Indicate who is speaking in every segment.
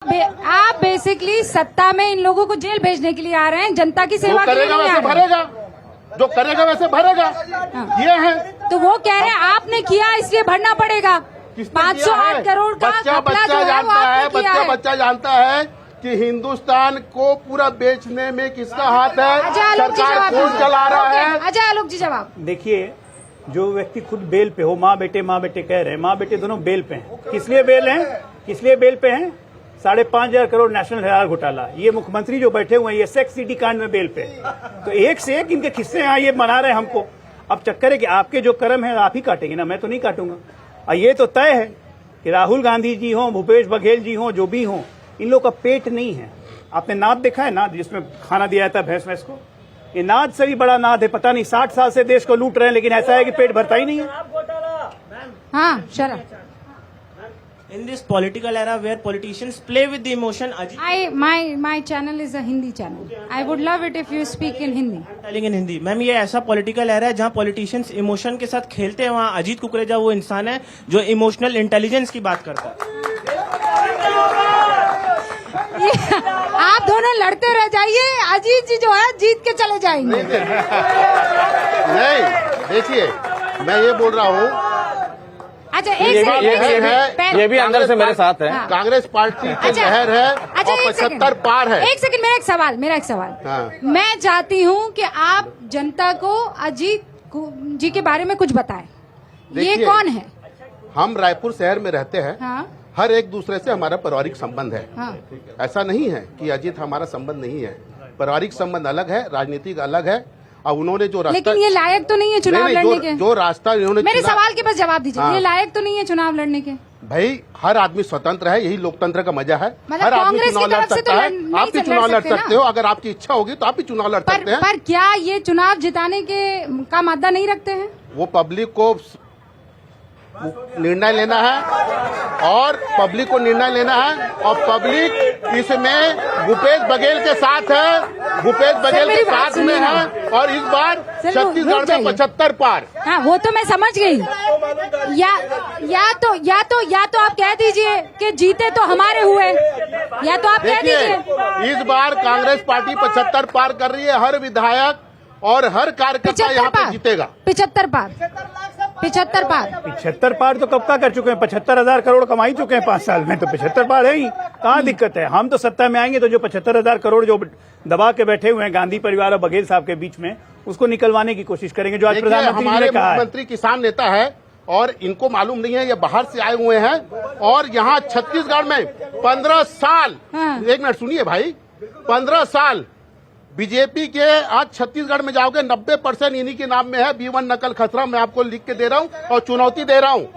Speaker 1: आप बेसिकली सत्ता में इन लोगों को जेल भेजने के लिए आ रहे हैं, जनता की सेवा के लिए
Speaker 2: करेगा
Speaker 1: नहीं आ
Speaker 2: वैसे
Speaker 1: रहे हैं।
Speaker 2: भरेगा, जो करेगा वैसे भरेगा। ये है
Speaker 1: तो वो कह रहे हैं आपने किया इसलिए भरना पड़ेगा। 508 करोड़ का
Speaker 2: बच्चा
Speaker 1: घपला जो है वो
Speaker 2: जानता है,
Speaker 1: आपने किया है।
Speaker 2: बच्चा जानता है कि हिंदुस्तान को पूरा बेचने में किसका हाथ है,
Speaker 1: अजय आलोक जी
Speaker 2: सरकार
Speaker 1: जवाब
Speaker 2: कौन
Speaker 1: दीजिए।
Speaker 2: चला रहा है।
Speaker 1: अजय आलोक जी जवाब।
Speaker 3: देखिए, जो व्यक्ति खुद बेल पे हो, माँ बेटे कह रहे हैं, माँ बेटे दोनों बेल पे हैं। किस लिए बेल हैं? किस लिए बेल पे हैं? 5,500 करोड़ नेशनल हेराल्ड घोटाला, ये मुख्यमंत्री जो बैठे हुए हैं ये सेक्स सिटी कांड में बेल पे। तो एक से एक इनके किस्से यहाँ ये मना रहे हैं हमको। अब चक्कर है कि आपके जो कर्म है आप ही काटेंगे ना, मैं तो नहीं काटूंगा। और ये तो तय है कि राहुल गांधी जी हों, भूपेश बघेल जी हों, जो भी हों, इन लोग का पेट नहीं है। आपने नाद देखा है? नाद जिसमें खाना दिया जाता है भैंस को, ये नाद से भी बड़ा नाद है। पता नहीं 60 साल से देश को लूट रहे हैं, लेकिन ऐसा है कि पेट भरता ही नहीं है।
Speaker 1: हाँ शरद।
Speaker 4: In this political era where politicians play with the emotion, Ajit
Speaker 1: My channel is a Hindi channel. I would love it if you speak in Hindi.
Speaker 4: telling in Hindi, ma'am ये ऐसा पॉलिटिकल एरा है जहाँ politicians emotion के साथ खेलते हैं। वहाँ अजीत कुकरेजा वो इंसान है जो इमोशनल इंटेलिजेंस की बात करता है।
Speaker 1: आप दोनों लड़ते रह जाइए, अजीत जी जो है जीत के चले जाएंगे।
Speaker 2: नहीं, देखिए मैं ये बोल रहा हूँ,
Speaker 1: अच्छा एक
Speaker 5: ये भी अंदर से मेरे साथ है।
Speaker 1: हाँ।
Speaker 2: कांग्रेस पार्टी की
Speaker 1: अच्छा,
Speaker 2: लहर है
Speaker 1: अच्छा,
Speaker 2: और
Speaker 1: एक सेकंड।
Speaker 2: 75 पार है।
Speaker 1: एक सेकंड, मेरा एक सवाल।
Speaker 2: हाँ।
Speaker 1: मैं चाहती हूँ कि आप जनता को अजीत जी के बारे में कुछ बताएं। ये
Speaker 2: देखिए,
Speaker 1: कौन है?
Speaker 2: हम रायपुर शहर में रहते हैं।
Speaker 1: हाँ
Speaker 2: हर एक दूसरे से हमारा पारिवारिक संबंध है।
Speaker 1: हाँ।
Speaker 2: ऐसा नहीं है कि अजीत हमारा संबंध नहीं है। पारिवारिक संबंध अलग है, राजनीतिक अलग है। और उन्होंने जो रास्ता,
Speaker 1: लेकिन ये लायक तो नहीं है चुनाव लड़ने के।
Speaker 2: जो रास्ता इन्होंने
Speaker 1: मेरे
Speaker 2: चुना-
Speaker 1: सवाल के पास जवाब दीजिए।
Speaker 2: हाँ।
Speaker 1: ये लायक तो नहीं है चुनाव लड़ने के।
Speaker 2: भाई हर आदमी स्वतंत्र है, यही लोकतंत्र का मजा है।
Speaker 1: मतलब
Speaker 2: हर आदमी
Speaker 1: कांग्रेस
Speaker 2: चुनाव
Speaker 1: की
Speaker 2: लड़
Speaker 1: तरफ से
Speaker 2: सकता
Speaker 1: तो
Speaker 2: है,
Speaker 1: नहीं
Speaker 2: आप भी
Speaker 1: लड़
Speaker 2: चुनाव लड़
Speaker 1: सकते
Speaker 2: सकते
Speaker 1: ना।
Speaker 2: हो। अगर आपकी इच्छा होगी तो आप भी चुनाव लड़ सकते हैं।
Speaker 1: पर क्या ये चुनाव जिताने के का मादा नहीं रखते हैं?
Speaker 2: वो पब्लिक को निर्णय लेना है और पब्लिक को निर्णय लेना है और पब्लिक इसमें भूपेश बघेल के साथ है, भूपेश बघेल
Speaker 1: मेरी
Speaker 2: के
Speaker 1: बात
Speaker 2: साथ में
Speaker 1: सुनिए ना।
Speaker 2: है। और इस बार
Speaker 1: सर,
Speaker 2: छत्तीसगढ़
Speaker 1: रुक
Speaker 2: में
Speaker 1: जाइए।
Speaker 2: 75 पार।
Speaker 1: हाँ वो तो मैं समझ गई। या तो आप कह दीजिए कि जीते तो हमारे हुए, या तो आप कह दीजिए।
Speaker 2: देखिए इस बार कांग्रेस पार्टी 75 पार कर रही है। हर विधायक और हर कार्यकर्ता यहाँ पे जीतेगा।
Speaker 1: 75 पार
Speaker 3: 75 पार तो कब का कर चुके हैं? 75,000 करोड़ कमाई चुके हैं 5 साल में, तो 75 पार है ही। कहाँ दिक्कत है? हम तो सत्ता में आएंगे तो जो 75,000 करोड़ जो दबा के बैठे हुए हैं गांधी परिवार और बघेल साहब के बीच में, उसको निकलवाने की कोशिश करेंगे। जो आज
Speaker 2: देखिए,
Speaker 3: प्रधानमंत्री जी
Speaker 2: हमारे
Speaker 3: ने कहा है।
Speaker 2: मुख्यमंत्री किसान नेता है और इनको मालूम नहीं है, ये बाहर से आए हुए हैं। और यहाँ छत्तीसगढ़ में 15 साल,
Speaker 1: हाँ।
Speaker 2: एक मिनट सुनिए भाई, 15 साल बीजेपी के, आज छत्तीसगढ़ में जाओगे 90% इन्हीं के नाम में है। B1 नकल खसरा मैं आपको लिख के दे रहा हूँ और चुनौती दे रहा हूँ।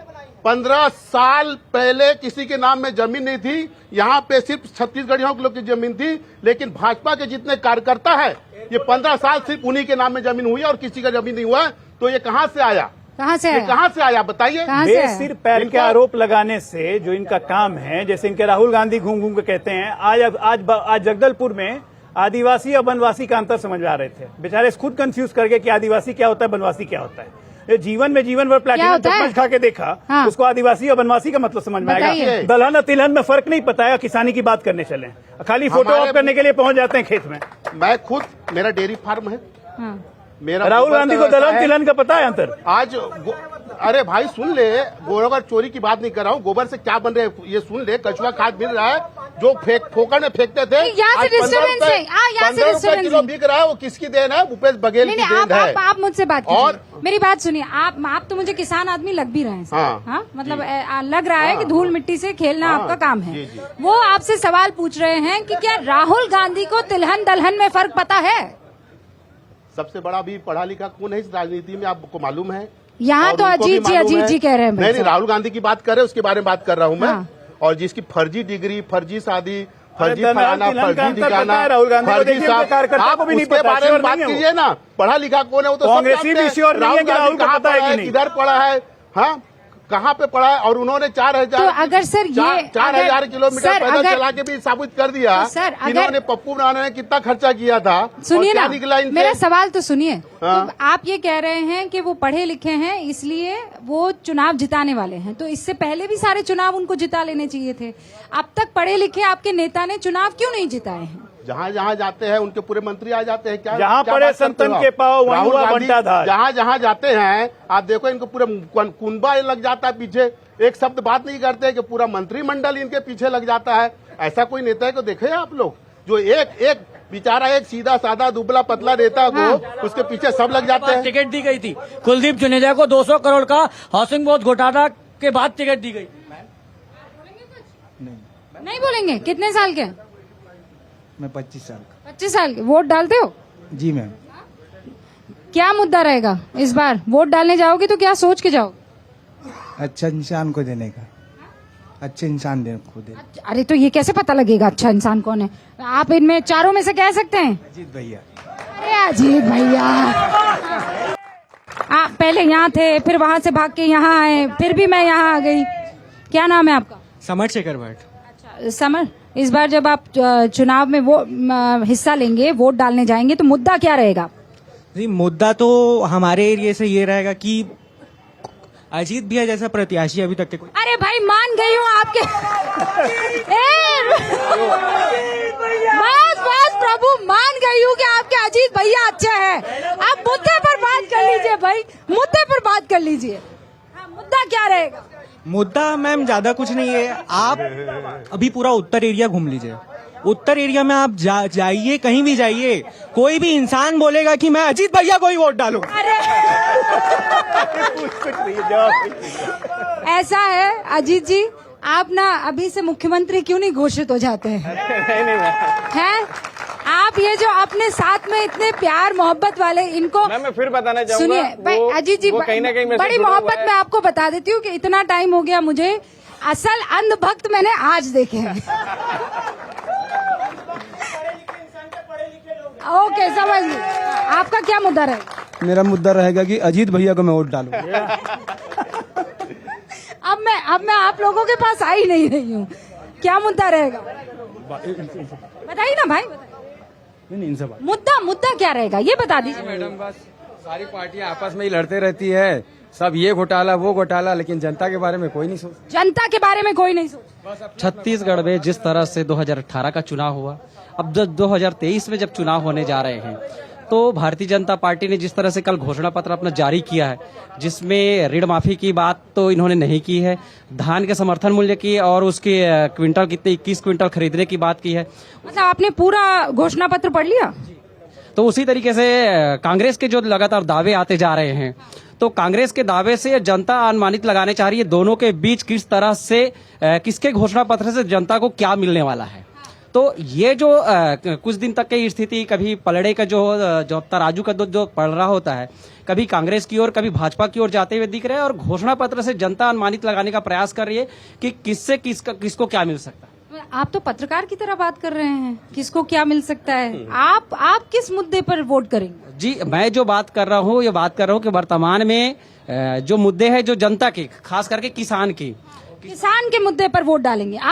Speaker 2: 15 साल पहले किसी के नाम में जमीन नहीं थी। यहाँ पे सिर्फ छत्तीसगढ़ियों के लोग की जमीन थी, लेकिन भाजपा के जितने कार्यकर्ता है, ये 15 साल सिर्फ उन्हीं के नाम में जमीन हुई है और किसी का जमीन नहीं हुआ। तो ये कहाँ से आया?
Speaker 1: कहाँ से
Speaker 2: ये
Speaker 1: आया?
Speaker 2: कहाँ से आया बताइए?
Speaker 1: कहाँ से आया?
Speaker 3: सिर पैर के आरोप लगाने से जो इनका काम है, जैसे इनके राहुल गांधी घूम घूम के कहते हैं। आज जगदलपुर में आदिवासी और वनवासी का अंतर समझ आ रहे थे। बेचारे खुद कंफ्यूज कर गए कि आदिवासी क्या होता है, वनवासी क्या होता है। ये जीवन भर प्लेटिनम चम्मच खा के देखा,
Speaker 1: हाँ।
Speaker 3: उसको आदिवासी और वनवासी का मतलब समझ में आएगा।
Speaker 1: बताइए।
Speaker 3: दलहन और तिलहन में फर्क नहीं पता है। किसानी की बात करने चले, खाली फोटो ऑफ करने के लिए पहुंच जाते हैं खेत में।
Speaker 2: मैं खुद, मेरा डेयरी फार्म है।
Speaker 1: हाँ।
Speaker 2: मेरा
Speaker 3: राहुल
Speaker 2: गोबर
Speaker 3: गांधी
Speaker 2: का
Speaker 3: को दलहन
Speaker 2: व्यवसाय है।
Speaker 3: तिलहन का पता है अंतर?
Speaker 2: आज अरे भाई सुन ले, गोबर चोरी की बात नहीं कर रहा हूँ। गोबर से क्या बन रहा है ये सुन ले। कचुआ खाद मिल रहा है जो फोकट में फेंकते थे।
Speaker 1: यहाँ से
Speaker 2: आज 15
Speaker 1: disturbance है। यहाँ से
Speaker 2: रुपए
Speaker 1: disturbance
Speaker 2: किलो
Speaker 1: है।
Speaker 2: बिक रहा है। वो किसकी देन है? भूपेश बघेल की
Speaker 1: नहीं
Speaker 2: देन है।
Speaker 1: आप मुझसे बात कीजिए।
Speaker 2: और
Speaker 1: मेरी बात सुनिए। आप तो मुझे किसान आदमी लग भी रहे हैं।
Speaker 2: हाँ।
Speaker 1: हाँ मतलब लग रहा है कि धूल मिट्टी से खेलना
Speaker 2: हाँ,
Speaker 1: आपका काम है।
Speaker 2: जी, जी।
Speaker 1: वो आपसे सवाल पूछ रहे हैं कि क्या राहुल गांधी को तिलहन दलहन में फर्क पता है?
Speaker 2: सबसे बड़ा भी पढ़ा लिखा कौन है इस राजनीति में, आपको मालूम है?
Speaker 1: यहाँ
Speaker 2: और
Speaker 1: तो
Speaker 2: उनको भी
Speaker 1: अजीत जी
Speaker 2: मालूम है।
Speaker 1: कह रहे हैं भाई
Speaker 2: नहीं
Speaker 1: साहब।
Speaker 2: राहुल गांधी की बात कर रहे हैं, उसके बारे में बात कर रहा हूँ मैं।
Speaker 1: हाँ।
Speaker 2: और जिसकी फर्जी डिग्री, फर्जी शादी, फर्जी
Speaker 3: दलहन
Speaker 2: फलाना,
Speaker 3: तिलहन का
Speaker 2: फर्जी
Speaker 3: अंतर पता
Speaker 2: ठिकाना,
Speaker 3: है राहुल गांधी को।
Speaker 2: फर्जी
Speaker 3: देखिए,
Speaker 2: साहब,
Speaker 3: उनके कार्यकर्ता
Speaker 2: आप
Speaker 3: को भी नहीं
Speaker 2: उसके
Speaker 3: पता,
Speaker 2: बारे में
Speaker 3: श्योर
Speaker 2: बात
Speaker 3: नहीं है वो।
Speaker 2: कीजिए ना। पढ़ा लिखा कौन है वो तो सब
Speaker 3: कांग्रेसी
Speaker 2: जानते
Speaker 3: भी
Speaker 2: हैं।
Speaker 3: श्योर नहीं है कि राहुल को
Speaker 2: कहाँ
Speaker 3: पता है
Speaker 2: पढ़ा
Speaker 3: कि नहीं।
Speaker 2: किधर पढ़ा है? हाँ, कहाँ पे पड़ा है? और उन्होंने 4000
Speaker 1: तो अगर सर ये
Speaker 2: 4000 किलोमीटर
Speaker 1: सर,
Speaker 2: पैदल
Speaker 1: अगर-
Speaker 2: चला के भी साबित कर दिया
Speaker 1: तो सर, अगर-
Speaker 2: इन्होंने पप्पू राणा ने कितना खर्चा किया था।
Speaker 1: सुनिए
Speaker 2: और क्या
Speaker 1: ना,
Speaker 2: निकला इनसे?
Speaker 1: मेरा सवाल तो सुनिए।
Speaker 2: हाँ।
Speaker 1: तो आप ये कह रहे हैं कि वो पढ़े लिखे हैं इसलिए वो चुनाव जिताने वाले हैं, तो इससे पहले भी सारे चुनाव उनको जिता लेने चाहिए थे। अब तक पढ़े लिखे आपके नेता ने चुनाव क्यों नहीं जिताए हैं?
Speaker 2: जहाँ जहाँ जाते हैं उनके पूरे मंत्री आ जाते हैं। क्या
Speaker 3: जहाँ
Speaker 2: क्या
Speaker 3: पड़े
Speaker 2: बात करते
Speaker 3: संतन
Speaker 2: हो
Speaker 3: के
Speaker 2: आप?
Speaker 3: पाँव, वहीं
Speaker 2: राहुल
Speaker 3: हुआ
Speaker 2: गांधी
Speaker 3: बंटाधार।
Speaker 2: जहाँ जहाँ जाते हैं आप देखो इनको पूरे कुनबा लग जाता है पीछे। एक शब्द बात नहीं करते कि पूरा मंत्रिमंडल इनके पीछे लग जाता है। ऐसा कोई नेता को देखे आप लोग जो एक बेचारा एक सीधा साधा दुबला पतला नेता को उसके पीछे सब लग जाते हैं।
Speaker 6: टिकट दी गई थी कुलदीप जुनेजा को 200 करोड़ का हाउसिंग बोर्ड घोटाला के बाद टिकट दी गई।
Speaker 1: नहीं बोलेंगे? कितने साल के?
Speaker 7: मैं 25 साल का।
Speaker 1: 25 साल के। वोट डालते हो?
Speaker 7: जी मैम।
Speaker 1: क्या मुद्दा रहेगा इस बार? वोट डालने जाओगे तो क्या सोच के जाओगे?
Speaker 7: अच्छा इंसान को देने का, अच्छे इंसान को देने।
Speaker 1: अरे तो ये कैसे पता लगेगा अच्छा इंसान कौन है? आप इनमें चारों में से कह सकते हैं?
Speaker 7: अजीत भैया।
Speaker 1: अरे अजीत भैया, आप पहले यहाँ थे, फिर वहाँ से भाग के यहाँ आए, फिर भी मैं यहाँ आ गई। क्या नाम है आपका?
Speaker 6: समर शेखर भट्ट।
Speaker 1: अच्छा समर, इस बार जब आप चुनाव में वो हिस्सा लेंगे, वोट डालने जाएंगे, तो मुद्दा क्या रहेगा?
Speaker 4: जी मुद्दा तो हमारे एरिया से ये रहेगा कि अजीत भैया जैसा प्रत्याशी अभी तक के कोई।
Speaker 1: अरे भाई मान गई हूँ आपके बस प्रभु, मान गई हूँ कि आपके अजीत भैया अच्छे हैं। आप मुद्दे पर बात कर लीजिए भाई, मुद्दे पर बात कर लीजिए। हाँ, मुद्दा क्या रहेगा?
Speaker 4: मुद्दा मैम ज्यादा कुछ नहीं है। आप अभी पूरा उत्तर एरिया घूम लीजिए। उत्तर एरिया में आप जाइए, कहीं भी जाइए, कोई भी इंसान बोलेगा कि मैं अजीत भैया को ही वोट डालूं।
Speaker 1: ऐसा है अजीत जी, आप ना अभी से मुख्यमंत्री क्यों नहीं घोषित हो जाते हैं? हैं? आप ये जो अपने साथ में इतने प्यार मोहब्बत वाले इनको
Speaker 5: मैं फिर बताना चाहूंगा।
Speaker 1: सुनिए भाई, अजीत जी
Speaker 5: कहीं ना कहीं मेरे से
Speaker 1: बड़ी
Speaker 5: जुड़ा हुआ
Speaker 1: मोहब्बत
Speaker 5: है।
Speaker 1: में आपको बता देती हूँ कि इतना टाइम हो गया मुझे, असल अंधभक्त मैंने आज देखे हैं। ओके समझ ली। आपका क्या मुद्दा रहेगा?
Speaker 7: मेरा मुद्दा रहेगा कि अजीत भैया को मैं वोट डालूं।
Speaker 1: अब मैं आप लोगों के पास आ ही नहीं रही हूँ। क्या मुद्दा रहेगा? बताइए ना भाई, मुद्दा क्या रहेगा ये बता दीजिए।
Speaker 8: मैडम बस सारी पार्टियां आपस में ही लड़ते रहती है, सब ये घोटाला वो घोटाला, लेकिन जनता के बारे में कोई नहीं सोच।
Speaker 1: जनता के बारे में कोई नहीं सोच।
Speaker 6: छत्तीसगढ़ में जिस तरह से 2018 का चुनाव हुआ, अब जब 2023 में जब चुनाव होने जा रहे हैं, तो भारतीय जनता पार्टी ने जिस तरह से कल घोषणा पत्र अपना जारी किया है, जिसमें ऋण माफी की बात तो इन्होंने नहीं की है, धान के समर्थन मूल्य की और उसके क्विंटल कितने 21 क्विंटल खरीदने की बात की है।
Speaker 1: मतलब आपने पूरा घोषणा पत्र पढ़ लिया?
Speaker 6: तो उसी तरीके से कांग्रेस के जो लगातार दावे आते जा रहे हैं, तो कांग्रेस के दावे से जनता अनुमानित लगाने चाह रही है दोनों के बीच किस तरह से किसके घोषणा पत्र से जनता को क्या मिलने वाला है। तो ये जो कुछ दिन तक की स्थिति, कभी पलड़े का जो तराजू का जो पड़ रहा होता है, कभी कांग्रेस की ओर कभी भाजपा की ओर जाते हुए दिख रहे हैं, और घोषणा पत्र से जनता अनुमानित लगाने का प्रयास कर रही है कि किससे किसको क्या मिल सकता है।
Speaker 1: आप तो पत्रकार की तरह बात कर रहे हैं, किसको क्या मिल सकता है। आप किस मुद्दे पर वोट करेंगे?
Speaker 6: जी मैं जो बात कर रहा हूँ, ये बात कर रहा हूँ कि वर्तमान में जो मुद्दे हैं जो जनता के, खास करके किसान के
Speaker 1: किसान के मुद्दे पर वोट डालेंगे।